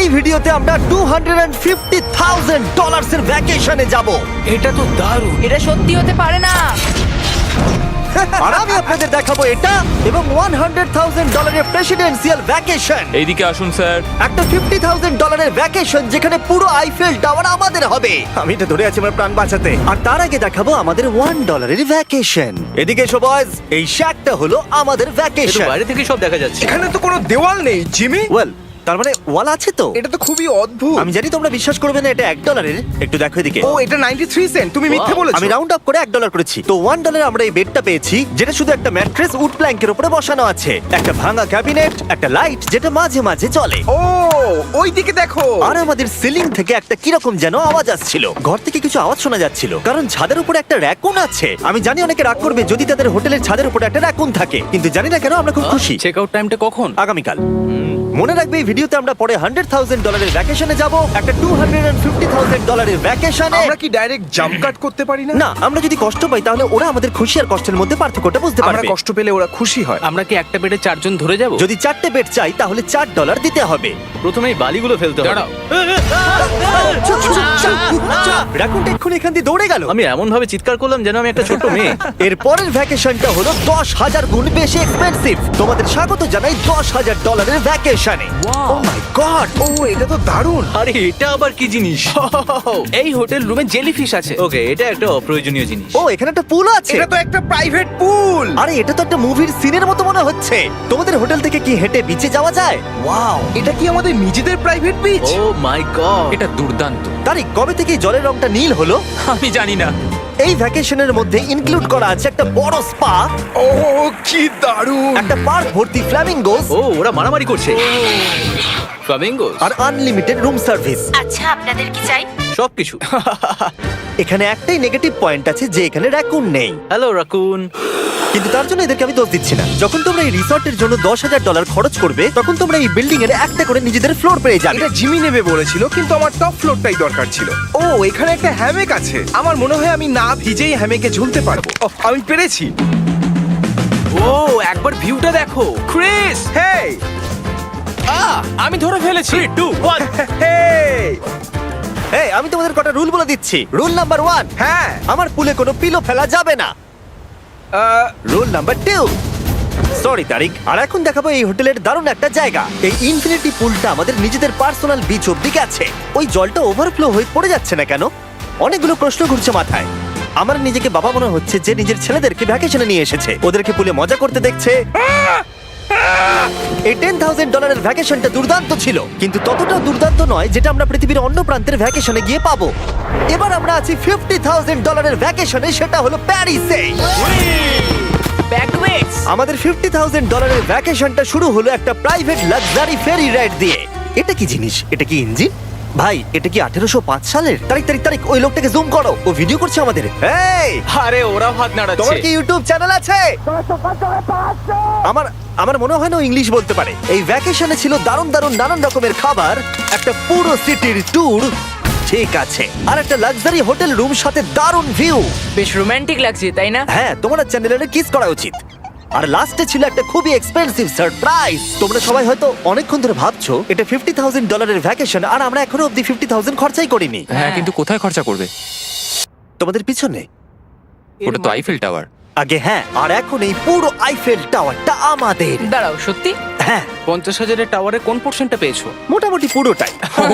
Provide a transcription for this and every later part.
এই ভিডিওতে আমরা $250,000 এর ভ্যাকেশনে যাব। এটা তো দারুণ। এটা সত্যি হতে পারে না। আর আমি আপনাদের দেখাবো এটা এবং $100,000 এর প্রেসিডেন্সিয়াল ভ্যাকেশন। এইদিকে আসুন স্যার। একটা $50,000 এর ভ্যাকেশন যেখানে পুরো আইফেল টাওয়ার আমাদের হবে। আমি এটা ধরে আছি আমার প্রাণ বাঁচাতে। আর তার আগে দেখাবো আমাদের $1 এর ভ্যাকেশন। এদিকে এসো বয়স, এই শ্যাকটা হলো আমাদের এটা ভ্যাকেশন। বাইরে থেকে সব দেখা যাচ্ছে। এখানে তো কোনো দেওয়াল নেই জিমি। ওয়েল, তার মানে ওয়াল আছে তো? এটা তো খুবই অদ্ভুত। আমি জানি তোমরা বিশ্বাস করবে না, এটা $1 এর। একটু দেখো এদিকে। ও এটা 93 সেন্ট। তুমি মিথ্যে বলেছো। আমি রাউন্ড আপ করে $1 করেছি। তো $1 আমরা এই বেডটা পেয়েছি, যেটা শুধু একটা ম্যাট্রেস উড প্ল্যাঙ্কের উপরে বসানো আছে, একটা ভাঙা ক্যাবিনেট, একটা লাইট যেটা মাঝে মাঝে চলে, ও ওই দিকে দেখো। আর আমাদের সিলিং থেকে একটা কিরকম যেন আওয়াজ আসছিল। ঘর থেকে কিছু আওয়াজ শোনা যাচ্ছিল, কারণ ছাদের উপরে একটা র‍্যাকুন আছে। আমি জানি অনেকে রাগ করবে যদি তাদের হোটেলের ছাদের উপরে একটা র‍্যাকুন থাকে, কিন্তু জানি না কেন আমরা খুব খুশি। চেক আউট টাইমটা কখন? আগামীকাল। মনে রাখবে এই ভিডিওতে আমরা পরে $100,000 এর ভ্যাকেশনে যাব, একটা $250,000 এর ভ্যাকেশনে। আমরা কি ডাইরেক্ট জাম্প কাট করতে পারি না? না, আমরা যদি কষ্ট পাই তাহলে ওরা আমাদের খুশি আর কষ্টের মধ্যে পার্থক্যটা বুঝতে আমরা পারবে। কষ্ট পেলে ওরা খুশি হয়। আমরা কি একটা বেডে 4 জন ধরে যাব? যদি 4টে বেড চাই তাহলে $4 দিতে হবে। প্রথমে এই বালিগুলো ফেলতে হবে। দাঁড়াও, রাকুনটা এক্ষুনি এখান দিয়ে দৌড়ে গেল। আমি এমন ভাবে চিৎকার করলাম যেন আমি একটা ছোট মেয়ে। এর পরের ভ্যাকেশনটা হলো 10,000 গুণ বেশি এক্সপেন্সিভ। তোমাদের স্বাগত জানাই $10,000 এর ভ্যাকেশনে। ও মাই গড, ও এটা তো দারুণ। আরে এটা আবার কি জিনিস? এই হোটেল রুমে জেলিফিশ আছে। ওকে, এটা একটা অপ্রয়োজনীয় জিনিস। ও এখানে একটা পুল আছে। এটা তো একটা প্রাইভেট পুল। আরে এটা তো একটা মুভির সিনের মতো মনে হচ্ছে। তোমাদের হোটেল থেকে কি হেঁটে বিচে যাওয়া যায়? ওয়াও, এটা কি আমাদের নিজেদের প্রাইভেট বিচ? ও মাই গড, এটা দুর্দান্ত। তারিক, কবে থেকে এই জলের রংটা নীল হলো? আমি জানি না। এই ভ্যাকেশনের মধ্যে ইনক্লুড করা আছে একটা বড় স্পা, ও কি দারুণ। একটা পার্ক ভর্তি ফ্ল্যামিঙ্গোস, ও ওরা মারামারি করছে। ফ্লামিঙ্গোস আর আনলিমিটেড রুম সার্ভিস। আচ্ছা, আপনাদের কি চাই? সবকিছু। এখানে একটাই নেগেটিভ পয়েন্ট আছে যে এখানে র‍্যাকুন নেই, হ্যালো রাকুন। কিন্তু তার জন্য এদেরকে আমি দোষ দিচ্ছি না। যখন তোমরা এই রিসর্টের জন্য $10,000 খরচ করবে, তখন তোমরা এই বিল্ডিং এর একটা করে নিজেদের ফ্লোর পেয়ে যাবে। এটা জিমি নেবে বলেছিল, কিন্তু আমার টপ ফ্লোরটাই দরকার ছিল। ও এখানে একটা হ্যামেক আছে। আমার মনে হয় আমি না ভিজেই হ্যামেকে ঝুলতে পারবো। ওহ, আমি পেরেছি। ও একবার ভিউটা দেখো ক্রিস। হেই আমি ধরে ফেলেছি। 3 2 1 হেই। এই, আমি তোমাদের কটা রুল বলে দিচ্ছি। রুল নাম্বার 1, হ্যাঁ আমার পুলে কোনো পিলো ফেলা যাবে না। রুল নাম্বার 2, সরি তারিক। আর এখন দেখাবো এই হোটেলের দারুণ একটা জায়গা। এই ইনফিনিটি পুলটা আমাদের নিজেদের পার্সোনাল বিচ অব্দি গেছে। ওই জলটা ওভারফ্লো হয়ে পড়ে যাচ্ছে না কেন? অনেকগুলো প্রশ্ন ঘুরছে মাথায়। আমার নিজেকে বাবা মনে হচ্ছে যে নিজের ছেলেদেরকে ভ্যাকেশনে নিয়ে এসেছে, ওদেরকে পুলে মজা করতে দেখছে। এই $10,000 এর ভ্যাকেশনটা দুর্দান্ত ছিল, কিন্তু ততটা দুর্দান্ত নয় যেটা আমরা পৃথিবীর অন্য প্রান্তের ভ্যাকেশনে গিয়ে পাবো। এবার আমরা আছি $50,000 এর ভ্যাকেশনে, সেটা হলো প্যারিসে। ব্যাকওয়েটস। আমাদের $50,000 এর ভ্যাকেশনটা শুরু হলো একটা প্রাইভেট লাক্সারি ফেরি রাইড দিয়ে। এটা কি জিনিস? এটা কি ইঞ্জিন? ভাই, এটা কি 1805 সালের? তারিক, ওই লোকটাকে জুম করো, ও ভিডিও করছে আমাদের। এই, আরে ওরা হাত তোমার নাড়াচ্ছে। কি ইউটিউব চ্যানেল আছে? আমার মনে হয় না ও ইংলিশ বলতে পারে। এই ভ্যাকেশনে ছিল দারুণ দারুণ নানান রকমের খাবার, একটা পুরো সিটির ট্যুর, ঠিক আছে, আর একটা লাক্সারি হোটেল রুম সাথে দারুণ ভিউ। বেশ রোমান্টিক লাগছে, তাই না? হ্যাঁ, তোমার চ্যানেলের কিস করা উচিত। আর লাস্টে ছিল একটা খুবই এক্সপেন্সিভ সারপ্রাইজ। তোমরা সবাই হয়তো অনেকক্ষণ ধরে ভাবছো এটা $50,000 এর ভ্যাকেশন, আর আমরা এখনো অব্দি 50,000 খরচাই করিনি। হ্যাঁ, কিন্তু কোথায় খরচা করবে? তোমাদের পিছনে ওটা তো আইফেল টাওয়ার। আগে হ্যাঁ, আর এখন এই পুরো আইফেল টাওয়ারটা আমাদের। দাঁড়াও, সত্যি? হ্যাঁ, 50,000 এর টাওয়ারে কোন পোরশনটা পেয়েছো? মোটামুটি পুরোটাই।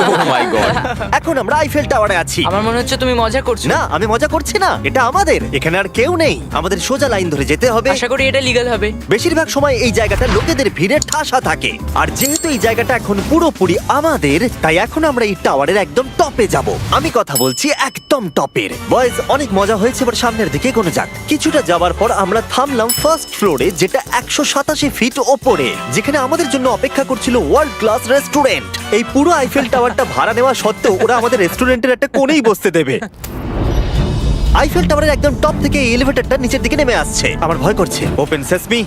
ও মাই গড। এখন আমরা আইফেল টাওয়ারে আছি। আমার মনে হচ্ছে তুমি মজা করছো। না, আমি মজা করছি না, এটা আমাদের। এখানে আর কেউ নেই, আমাদের সোজা লাইন ধরে যেতে হবে। আশা করি এটা লিগ্যাল হবে। বেশিরভাগ সময় এই জায়গাটা লোকেদের ভিড়ে ঠাসা থাকে, আর যেহেতু এই জায়গাটা এখন পুরোপুরি আমাদের, তাই এখন আমরা এই টাওয়ারের একদম টপে যাব। আমি কথা বলছি একদম টপের। বয়েজ, অনেক মজা হয়েছে, এবার সামনের দিকে এগোনো যাক। কিছুটা যাওয়ার পর আমরা থামলাম ফার্স্ট ফ্লোরে, যেটা 187 ফিট ওপরে, যেখানে আমাদের জন্য অপেক্ষা করছিল ওয়ার্ল্ড ক্লাস রেস্টুরেন্ট। এই পুরো আইফেল টাওয়ারটা ভাড়া নেওয়া সত্ত্বেও ওরা আমাদের রেস্টুরেন্টের একটা কোণেই বসতে দেবে। আইফেল টাওয়ারের একদম টপ থেকে এই এলিভেটরটা নিচের দিকে নেমে আসছে। আমার ভয় করছে। Open sesame.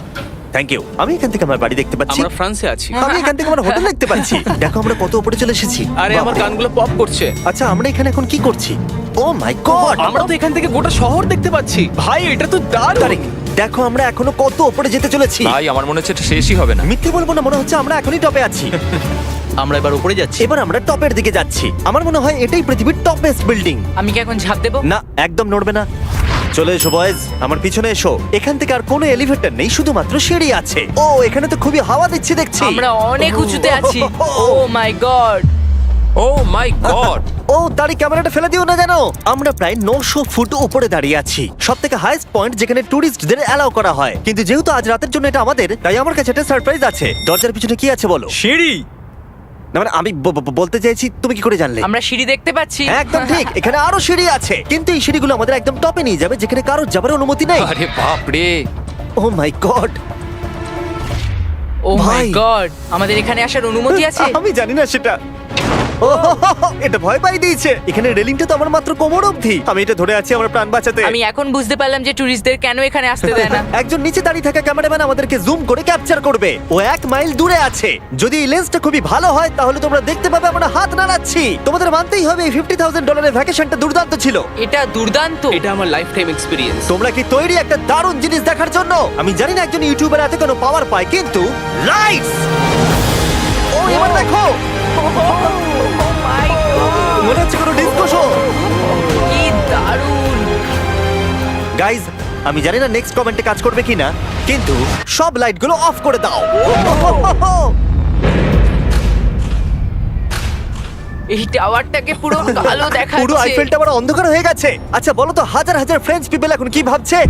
Thank you. আমি এখান থেকে আমার বাড়ি দেখতে পাচ্ছি। আমরা ফ্রান্সে আছি। আমি এখান থেকে আমার হোটেল দেখতে পাচ্ছি। দেখো আমরা কত উপরে চলে এসেছি। আরে আমার কানগুলো পপ করছে। আচ্ছা, আমরা এখানে এখন কি করছি? ও মাই গড, আমরা তো এখান থেকে গোটা শহর দেখতে পাচ্ছি। ভাই, এটা তো দারুণ। তারিক, দেখো আমরা এখনো কত উপরে যেতে চলেছি। ভাই, আমার মনে হচ্ছে এটা শেষই হবে না। মিথ্যে বলবো না, মনে হচ্ছে আমরা এখনই টপে আছি। আমরা এবার উপরে যাচ্ছি। এবার আমরা টপের দিকে যাচ্ছি। আমার মনে হয় এটাই পৃথিবীর টপেস্ট বিল্ডিং। আমি কি এখন ঝাঁপ দেবো? না, একদম নড়বে না। চলে এসো বয়েজ, আমার পিছনে এসো। এখান থেকে আর কোনো এলিভেটর নেই, শুধুমাত্র সিঁড়ি আছে। ও, এখানে তো খুবই হাওয়া দিচ্ছে দেখছি। আমরা অনেক উঁচুতে আছি। ও মাই গড! ও মাই গড! ও, দাঁড়ি ক্যামেরাটা ফেলে দিও না জানো। আমরা প্রায় 900 ফুট উপরে দাঁড়িয়ে আছি, সব থেকে হাইস্ট পয়েন্ট যেখানে টুরিস্টদের অ্যালাউ করা হয়। কিন্তু যেহেতু আজ রাতের জন্য এটা আমাদের, তাই আমার কাছে একটা সারপ্রাইজ আছে। দরজার পিছনে কি আছে বলো? সিঁড়ি। না মানে আমি বলতে চাইছি, তুমি কি করে জানলে? আমরা সিঁড়ি দেখতে পাচ্ছি। একদম ঠিক, এখানে আরো সিঁড়ি আছে, কিন্তু এই সিঁড়িগুলো আমাদের একদম টপে নিয়ে যাবে, যেখানে কারোর যাবার অনুমতি নেই। আরে বাপ রে! ও মাই গড! ও মাই ভাই। গড! আমাদের এখানে আসার অনুমতি আছে? আমি জানি না সেটা। ও, এটা ভয় পাই দিয়েছে। এখানে রেলিংটা তো আমার মাত্র কোমর অবধি। আমি এটা ধরে আছি আমার প্রাণ বাঁচাতে। আমি এখন বুঝতে পারলাম যে টুরিস্টদের কেন এখানে আসতে দেয় না। একজন নিচে দাঁড়িয়ে থাকা ক্যামেরাম্যান আমাদেরকে জুম করে ক্যাপচার করবে। ও 1 মাইল দূরে আছে। যদি এই লেন্সটা খুবই ভালো হয় তাহলে তোমরা দেখতে পাবে আমরা হাত নাড়াচ্ছি। তোমাদের মানতেই হবে এই $50,000 ভ্যাকেশনটা দুর্দান্ত ছিল। এটা দুর্দান্ত। এটা আমার লাইফ টাইম এক্সপিরিয়েন্স। তোমরা কি তৈরি একটা দারুণ জিনিস দেখার জন্য? আমি জানি না একজন ইউটিউবার এত কোনো পাওয়ার পায়, কিন্তু লাইটস! ও, এবার দেখো, মনে হচ্ছে কোনো ডিস্কো শো। কি দারুণ! গাইজ, আমি জানি না নেক্সট কমেন্টে কাজ করবে কিনা, কিন্তু সব লাইটগুলো অফ করে দাও। এই টাওয়ারটাকে পুরো কালো দেখাচ্ছে। পুরো আইফেল টাওয়ার অন্ধকার হয়ে গেছে। আচ্ছা বলো তো, হাজার হাজার ফ্রেঞ্চ পিপল এখন কি ভাবছে?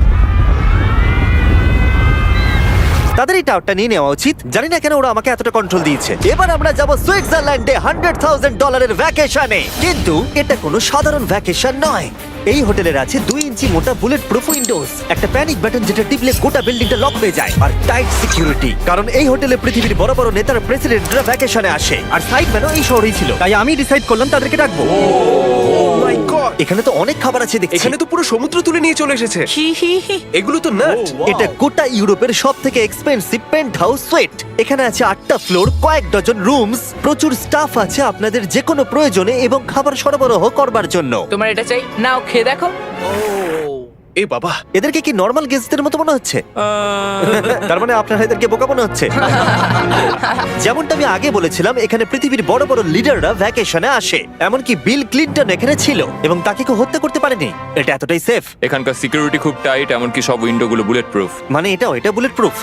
তাদের এই টাওয়ারটা নিয়ে নেওয়া উচিত। জানি না কেন ওরা আমাকে এতটা কন্ট্রোল দিয়েছে। এবার আমরা যাব সুইজারল্যান্ডে $100,000 ভ্যাকেশনে। কিন্তু এটা কোনো সাধারণ ভ্যাকেশন নয়। এই হোটেলের আছে 2 ইঞ্চি মোটা বুলেট প্রুফ উইন্ডোজ, একটা প্যানিক বাটন যেটা টিপলে গোটা বিল্ডিংটা লক হয়ে যায়, আর টাইট সিকিউরিটি। কারণ এই হোটেলে পৃথিবীর বড় বড় নেতার প্রেসিডেন্টরা ভ্যাকেশনে আসে, আর সাইডম্যানও এই শহরেই ছিল। তাই আমি ডিসাইড করলাম তাদেরকে ডাকবো। মাই গড, এখানে তো অনেক খাবার আছে দেখছি। এখানে তো পুরো সমুদ্র তুলে নিয়ে চলে এসেছে। হি হি হি। এগুলো তো নাট। এটা গোটা ইউরোপের সব থেকে এক্সপেন্সিভ পেন্ট হাউস সুইট। এখানে আছে 8টা ফ্লোর, কয়েক ডজন রুমস, প্রচুর স্টাফ আছে আপনাদের যে কোনো প্রয়োজনে এবং খাবার সরবরাহ করবার জন্য। তোমার এটা চাই? নাও খেয়ে দেখো। এ বাবা, এদেরকে কি নর্মাল গেস্টদের মতো মনে হচ্ছে? তার মানে আপনারা এদেরকে বোকা মনে হচ্ছে। যেমনটা আমি আগে বলেছিলাম, এখানে পৃথিবীর বড় বড় লিডাররা ভ্যাকেশনে আসে। এমনকি বিল ক্লিনটন এখানে ছিল এবং তাকে কেউ হত্যা করতে পারেনি। এটা এতটাই সেফ। এখানকার সিকিউরিটি খুব টাইট, এমনকি সব উইন্ডোগুলো বুলেট প্রুফ। মানে এটা বুলেট প্রুফ?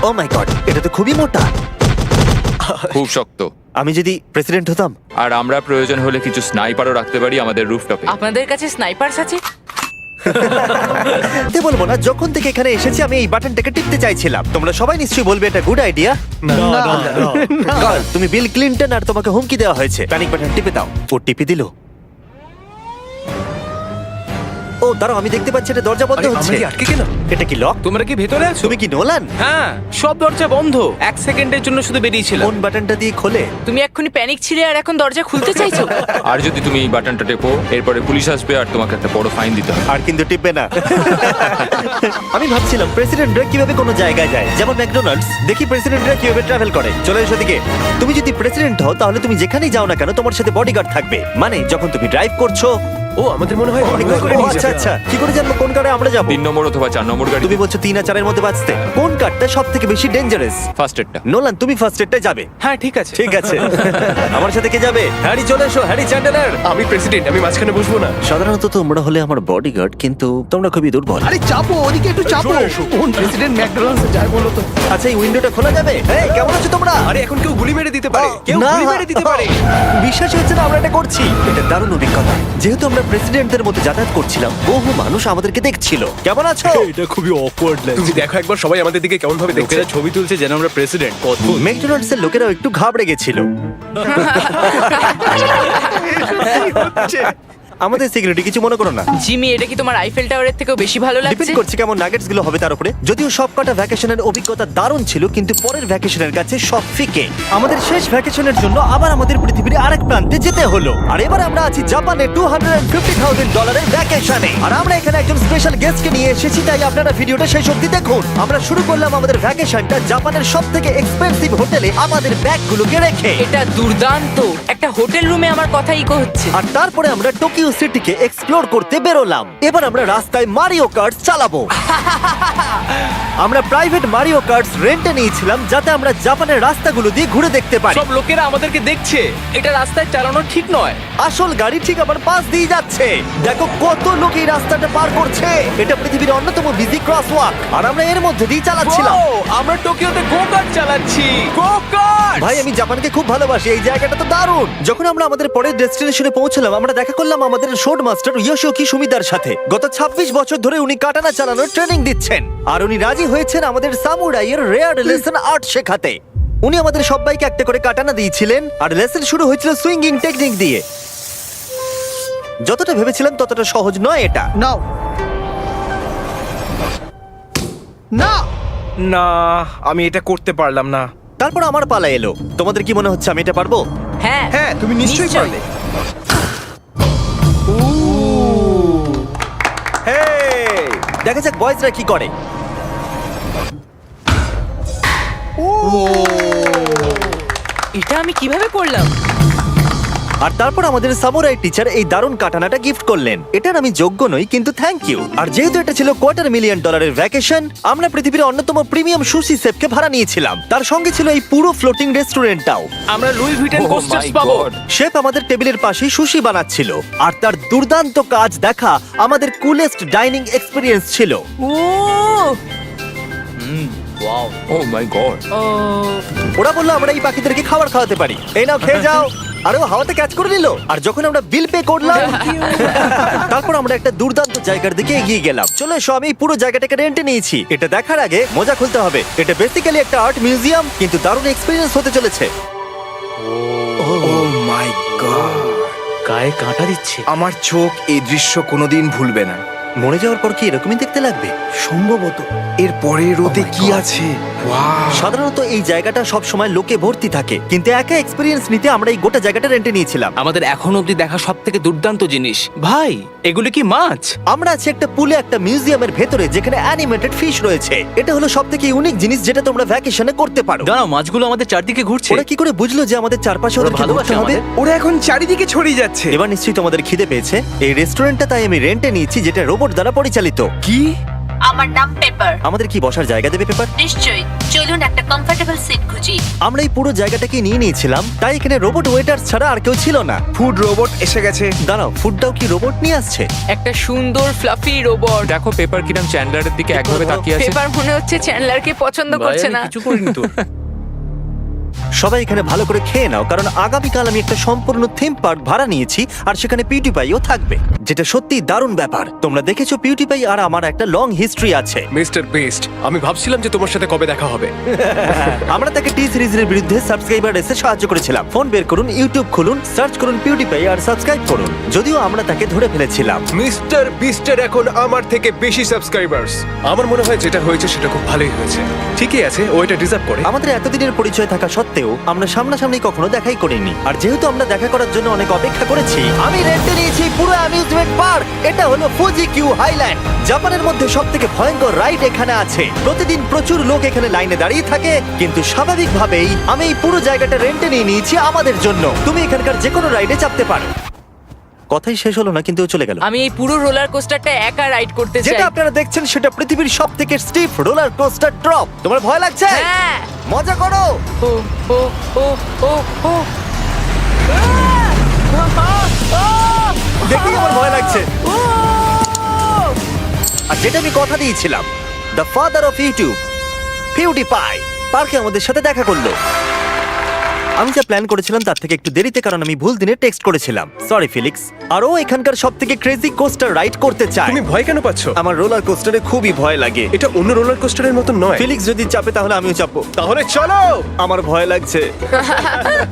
ও মাই গড, এটা তো খুবই মোটা। খুব শক্ত। আমি যদি প্রেসিডেন্ট হতাম। আর আমরা প্রয়োজন হলে কিছু স্নাইপারও রাখতে পারি আমাদের রুফটপে। আপনাদের কাছে স্নাইপারস আছে? তে বলবো না, যখন থেকে এখানে এসেছি আমি এই বাটনটাকে টিপতে চাইছিলাম। তোমরা সবাই নিশ্চয়ই বলবে এটা গুড আইডিয়া। তুমি বিল ক্লিনটন আর তোমাকে হুমকি দেওয়া হয়েছে, প্যানিক বাটন টিপে দাও। ও টিপে দিল। ও দাঁড়াও, আমি দেখতে পাচ্ছি এটা দরজা বন্ধ আরে, আমরা হচ্ছে। কি আটকে গেলাম? এটা কি লক? তোমরা কি ভেতরে আছো? তুমি কি নোলান? হ্যাঁ, সব দরজা বন্ধ। 1 সেকেন্ডের জন্য শুধু বেরিয়েছিলাম। কোন বাটনটা দিয়ে খোলে? তুমি এক্ষুনি প্যানিক ছিলে আর এখন দরজা খুলতে চাইছো? আর যদি তুমি এই বাটনটা টেপো, এরপরে পুলিশ আসবে আর তোমাকে একটা বড় ফাইন দিতে হবে। আর কিন্তু টিপবে না। আমি ভাবছিলাম প্রেসিডেন্টরা কিভাবে কোনো জায়গায় যায়, যেমন ম্যাকডোনাল্ডস। দেখি প্রেসিডেন্টরা কিভাবে ট্রাভেল করে। চলে এসো দিকে। তুমি যদি প্রেসিডেন্ট হও তাহলে তুমি যেখানেই যাও না কেন তোমার সাথে বডিগার্ড থাকবে। মানে যখন তুমি ড্রাইভ করছো। ও, আমাদের মনে হয় অনেকগুলো করে ও, নিয়ে আচ্ছা যাবে। আচ্ছা, কি করে জানবো কোন কারে আমরা যাবো? 3 নম্বর অথবা 4 নম্বর গাড়ি। তুমি বলছো 3 আর 4 এর মধ্যে বাঁচতে। কোন কারটা সব থেকে বেশি ডেঞ্জারাস? ফার্স্ট এডটা। নোলান, তুমি ফার্স্ট এডটা যাবে। হ্যাঁ, ঠিক আছে। ঠিক আছে। আমার সাথে কে যাবে? হ্যারি, চলে এসো। Harry Chandler. আমি প্রেসিডেন্ট, আমি মাঝখানে বসবো না। সাধারণত তোমরা হলে আমার বডিগার্ড, কিন্তু তোমরা খুবই দুর্বল। আরে চাপো, ওদিকে একটু চাপো। কোন প্রেসিডেন্ট ম্যাকডোনাল্ডসে যায় বলো তো? আচ্ছা, এই উইন্ডোটা খোলা যাবে? এই, কেমন আছো তোমরা? আরে এখন কেউ গুলি মেরে দিতে পারে, কেউ না। গুলি মেরে দিতে পারে। বিশ্বাস হচ্ছে না আমরা এটা করছি। এটা দারুণ অভিজ্ঞতা। যেহেতু আমরা প্রেসিডেন্টদের মতো যাতায়াত করছিলাম, বহু মানুষ আমাদেরকে দেখছিল। কেমন আছো? এটা খুবই অকওয়ার্ড লাগছে। তুমি দেখো একবার সবাই আমাদের দিকে কেমন ভাবে দেখছে। লোকেরা ছবি তুলছে যেন আমরা প্রেসিডেন্ট। অদ্ভুত। ম্যাকডোনাল্ডস এর লোকেরাও একটু ঘাবড়ে গেছিল। আমাদের সিকিউরিটি কিছু মনে করো না। জিমি, এটা কি তোমার আইফেল টাওয়ারের থেকেও বেশি ভালো ডিপেন্ড লাগছে? করছে কেমন নাগেটস গুলো হবে তার উপরে। যদিও সবকটা ভ্যাকেশনের অভিজ্ঞতা দারুণ ছিল, কিন্তু পরের ভ্যাকেশনের কাছে সব ফিকে। আমাদের শেষ ভ্যাকেশনের জন্য আবার আমাদের পৃথিবীর আরেক প্রান্তে যেতে হলো। আর এবার আমরা আছি জাপানে $250,000 ভ্যাকেশনে। আর আমরা এখানে একজন স্পেশাল গেস্টকে নিয়ে এসেছি, তাই আপনারা ভিডিওটা শেষ অবধি দেখুন। আমরা শুরু করলাম আমাদের ভ্যাকেশনটা জাপানের সবথেকে এক্সপেন্সিভ হোটেলে আমাদের ব্যাগগুলোকে রেখে। এটা দুর্দান্ত। একটা হোটেল রুমে আমার কথা ইকো হচ্ছে। আর তারপরে আমরা টোকিও নিউ সিটিকে এক্সপ্লোর করতে বেরোলাম। এবার আমরা রাস্তায় মারিও কার্টস চালাবো। আমরা প্রাইভেট মারিও কার্টস রেন্টে নিয়েছিলাম যাতে আমরা জাপানের রাস্তাগুলো দিয়ে ঘুরে দেখতে পারি। সব লোকেরা আমাদেরকে দেখছে, এটা রাস্তায় চালানো ঠিক নয়। আসল গাড়ি ঠিক আমার পাশ দিয়ে যাচ্ছে। দেখো কত লোক এই রাস্তাটা পার করছে। এটা পৃথিবীর অন্যতম বিজি ক্রসওয়াক আর আমরা এর মধ্যে দিয়ে চালাচ্ছিলাম। ও, আমরা টোকিওতে গো কার্ট চালাচ্ছি। গো কার্ট! ভাই আমি জাপানকে খুব ভালোবাসি, এই জায়গাটা তো দারুণ। যখন আমরা আমাদের পরের ডেস্টিনেশনে পৌঁছলাম আমরা দেখা করলাম আমাদের শোড মাস্টার ইয়োশিওকি সুমিদার সাথে। গত 26 বছর ধরে উনি কাটানা চালানোর ট্রেনিং দিচ্ছেন আর উনি রাজি হয়েছেন আমাদের সামুরাইয়ের রেয়ার লেসন আর্ট শেখাতে। উনি আমাদের সবাইকে একটা করে কাটানা দিয়েছিলেন আর লেসন শুরু হয়েছিল সুইঙ্গিং টেকনিক দিয়ে। যতটা ভেবেছিলাম ততটা সহজ নয় এটা। নাও না না, আমি এটা করতে পারলাম না। তারপর আমার পালা এলো। তোমাদের কি মনে হচ্ছে আমি এটা পারবো? হ্যাঁ হ্যাঁ, তুমি নিশ্চয়ই পারবে। হেই, দেখা যাক বয়েজরা কি করে। এটা আমি কিভাবে করলাম? আর তারপর আমাদের সামুরাই টিচার এই দারুণ কাটানাটা গিফট করলেন। এটার আমি যোগ্য নই কিন্তু থ্যাংক ইউ। আর যেহেতু এটা ছিল $250,000 ভ্যাকেশন, আমরা পৃথিবীর অন্যতম প্রিমিয়াম সুশি শেফকে ভাড়া নিয়েছিলাম। তার সঙ্গে ছিল এই পুরো ফ্লোটিং রেস্টুরেন্টটাও। আমরা লুই ভিটেন Oh কোস্টার্স my পাবো। God! শেফ আমাদের টেবিলের পাশেই সুশি বানাচ্ছিল আর তার দুর্দান্ত কাজ দেখা আমাদের কুলেস্ট ডাইনিং এক্সপিরিয়েন্স ছিল। ও ওয়াও! ও মাই গড! ও ওরা বললো আমরা এই পাখিদেরকে খাবার খাওয়াতে পারি, এই নাও খেয়ে যাও। আরে ও হাওয়াতে ক্যাচ করে নিল। আর যখন আমরা বিল পে করলাম তারপর আমরা একটা দুর্দান্ত জায়গার দিকে এগিয়ে গেলাম। চলো এসো, আমি এই পুরো জায়গাটাকে রেন্টে নিয়েছি। এটা দেখার আগে মজা খুলতে হবে। এটা বেসিক্যালি একটা আর্ট মিউজিয়াম কিন্তু দারুণ এক্সপিরিয়েন্স হতে চলেছে। ও মাই গড, গায়ে কাঁটা দিচ্ছে। আমার চোখ এই দৃশ্য কোনোদিন ভুলবে না। মরে যাওয়ার পর কি এরকমই দেখতে লাগবে? সম্ভবত এর পরে রোদে কি আছে। ওয়াও! সাধারণত এই জায়গাটা সব সময় লোকে ভর্তি থাকে কিন্তু একা এক্সপিরিয়েন্স নিতে আমরা এই গোটা জায়গাটা রেন্টে নিয়েছিলাম। আমাদের এখন অবধি দেখা সবথেকে দুর্দান্ত জিনিস। ভাই, এগুলো কি মাছ? আমরা আছি একটা পুলে একটা মিউজিয়ামের ভেতরে যেখানে অ্যানিমেটেড ফিশ রয়েছে। এটা হলো সবথেকে ইউনিক জিনিস যেটা তোমরা ভ্যাকেশনে করতে পারো। দাঁড়াও, মাছগুলো আমাদের চারদিকে ঘুরছে। ওরা কি করে বুঝলো যে আমাদের চারপাশে ওদের ভালোবাসে ভালোবাসা হবে? আমাদের। ওরা এখন চারিদিকে ছড়িয়ে যাচ্ছে। এবার নিশ্চয়ই তোমাদের খিদে পেয়েছে। এই রেস্টুরেন্টটা তাই আমি রেন্টে নিয়েছি যেটা রোবট দ্বারা পরিচালিত। কি? আমার নাম পেপার। আমাদের কি বসার জায়গা দেবে পেপার? নিশ্চয়ই, চলুন একটা কমফোর্টেবল সিট খুঁজি। আমরা এই পুরো জায়গাটাকে নিয়ে নিয়েছিলাম তাই এখানে রোবট ওয়েটার ছাড়া আর কেউ ছিল না। ফুড রোবট এসে গেছে। দাঁড়াও, ফুডটাও কি রোবট নিয়ে আসছে? একটা সুন্দর ফ্লাফি রোবট। দেখো পেপার কিরম চ্যান্ডলারের দিকে একভাবে তাকিয়ে আছে। পেপার মনে হচ্ছে চ্যান্ডলারকে পছন্দ করছে না। কিছু করিনি তো। সবাই এখানে ভালো করে খেয়ে নাও কারণ আগামীকাল আমি একটা সম্পূর্ণ থিম পার্ক ভাড়া নিয়েছি আর সেখানে পিউটিপাইও থাকবে, যেটা সত্যি দারুণ ব্যাপার। তোমরা দেখেছো পিউটিপাই আর আমার একটা লং হিস্ট্রি আছে। মিস্টার বেস্ট, আমি ভাবছিলাম যে তোমার সাথে কবে দেখা হবে। আমরা তাকে টি সিরিজের বিরুদ্ধে সাবস্ক্রাইবার রেসে সাহায্য করেছিলাম। ফোন বের করুন, ইউটিউব খুলুন, সার্চ করুন পিউটিপাই আর সাবস্ক্রাইব করুন। যদিও আমরা তাকে ধরে ফেলেছিলাম। মিস্টার বিস্টের এখন আমার থেকে বেশি সাবস্ক্রাইবার্স। আমার মনে হয় যেটা হয়েছে সেটা খুব ভালোই হয়েছে। ঠিকই আছে, ও এটা ডিজার্ভ করে। আমাদের এতদিনের পরিচয় থাকা সত্ত্বেও আমরা সামনাসামনি কখনো দেখাই করিনি। আর যেহেতু আমরা দেখা করার জন্য অনেক অপেক্ষা করেছি, আমি রেন্টে নিয়েছি পুরো অ্যামিউজমেন্ট পার্ক। এটা হলো ফুজি কিউ হাইল্যান্ড। জাপানের মধ্যে সবথেকে ভয়ঙ্কর রাইড এখানে আছে। প্রতিদিন প্রচুর লোক এখানে লাইনে দাঁড়িয়ে থাকে কিন্তু স্বাভাবিকভাবেই আমি এই পুরো জায়গাটা রেন্টে নিয়ে নিয়েছি আমাদের জন্য। তুমি এখানকার যে কোনো রাইডে চাপতে পারো। কথাই শেষ হলো না কিন্তু ও চলে গেল। আমি এই পুরো রোলার কোস্টারটা একা রাইড করতে চাই। যেটা আপনারা দেখছেন সেটা পৃথিবীর সবথেকে স্টিফ রোলার কোস্টার ড্রপ। তোমার ভয় লাগছে? হ্যাঁ। মজা করো। ও ও ও ও ও দেখেই আমার ভয় লাগছে। আর যেটা আমি কথা দিয়েছিলাম, দ্য ফাদার অফ ইউটিউব পিউটিপাই পার্কে আমাদের সাথে দেখা করলো। আমি যা প্ল্যান করেছিলাম তার থেকে একটু দেরিতে, কারণ আমি ভুল দিনে টেক্সট করেছিলাম। সরি ফিলিক্স। আর ও এখানকার সবথেকে ক্রেজি কোস্টার রাইড করতে চায়। তুমি ভয় কেন পাচ্ছ? আমার রোলার কোস্টারে খুবই ভয় লাগে। এটা অন্য রোলার কোস্টারের মতো নয়। ফিলিক্স যদি চাপে তাহলে আমিও চাপবো। তাহলে চলো। আমার ভয় লাগছে।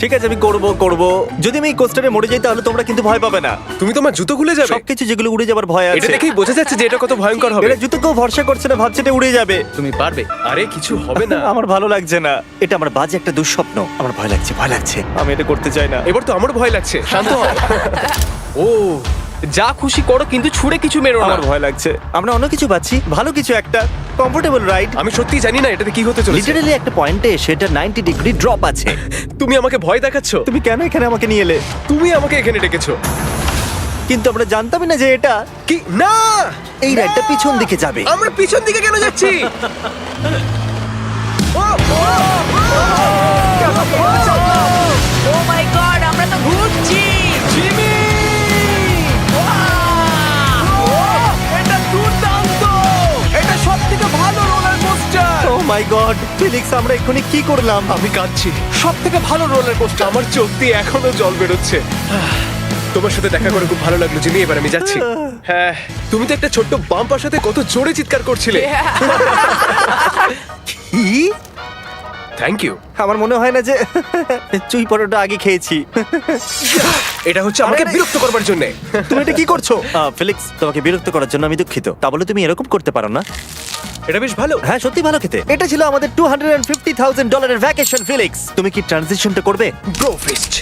ঠিক আছে, আমি করব। যদি আমি এই কোস্টারে মরে যাই তাহলে তোমরা কিন্তু ভয় পাবে না। তুমি তোমার জুতো খুলে যাবে। সবকিছু যেগুলো উড়ে যাবার ভয় এটা আছে। দেখেই বোঝা যাচ্ছে যে এটা কত ভয়ঙ্কর হবে। এরা জুতো কেউ ভরসা করছে না, ভাবছে এটা উড়ে যাবে। তুমি পারবে। আরে কিছু হবে না। আমার ভালো লাগছে না। এটা আমার বাজে একটা দুঃস্বপ্ন। আমার ভয় লাগছে। আমি এটা করতে চাই না। এবার তো আমারও ভয় লাগছে। শান্ত হও। ও, যা খুশি করো কিন্তু ছুঁড়ে কিছু মেরো না। আমার ভয় লাগছে। আমরা অন্য কিছু পাচ্ছি, ভালো কিছু, একটা কমফোর্টেবল রাইড। আমি সত্যি জানি না এটাতে কি হতে চলেছে। লিটারালি একটা পয়েন্টে এসে এটা 90 ডিগ্রি ড্রপ আছে। তুমি আমাকে ভয় দেখাচ্ছ। তুমি কেন এখানে আমাকে নিয়ে এলে? তুমি আমাকে এখানে ডেকেছো। কিন্তু আমরা জানতামই না যে এটা কি না এই রাইডটা পিছন দিকে যাবে। আমরা পিছন দিকে কেন যাচ্ছি ও মাই গড, আমরা তো ঘুরছি। এটা দুর্দান্ত! এটা সবথেকে ভালো রোলার কোস্টার! ও মাই গড, ফিলিক্স আমরা এক্ষুনি কি করলাম? আমি কাঁদছি সবথেকে ভালো রোলার কোস্টার আমার চোখ দিয়ে এখনো জল বেরোচ্ছে তোমার সাথে দেখা করে খুব ভালো লাগলো জিমি এবার আমি যাচ্ছি হ্যাঁ তুমি তো একটা ছোট্ট বাম্পার সাথে কত জোরে চিৎকার করছিলে কি? থ্যাংক ইউ আমার মনে হয় না যে চুই পরোটা আগে খেয়েছি। এটা হচ্ছে আমাকে আরে, বিরক্ত করবার জন্য তুমি এটা কি করছো? ফিলিক্স, তোমাকে বিরক্ত করার জন্য আমি দুঃখিত। তা বলে তুমি এরকম করতে পারো না। এটা বেশ ভালো হ্যাঁ, সত্যি ভালো খেতে। এটা ছিল আমাদের $250,000 ভ্যাকেশন। ফিলিক্স, তুমি কি ট্রানজিশনটা করবে? Bro feast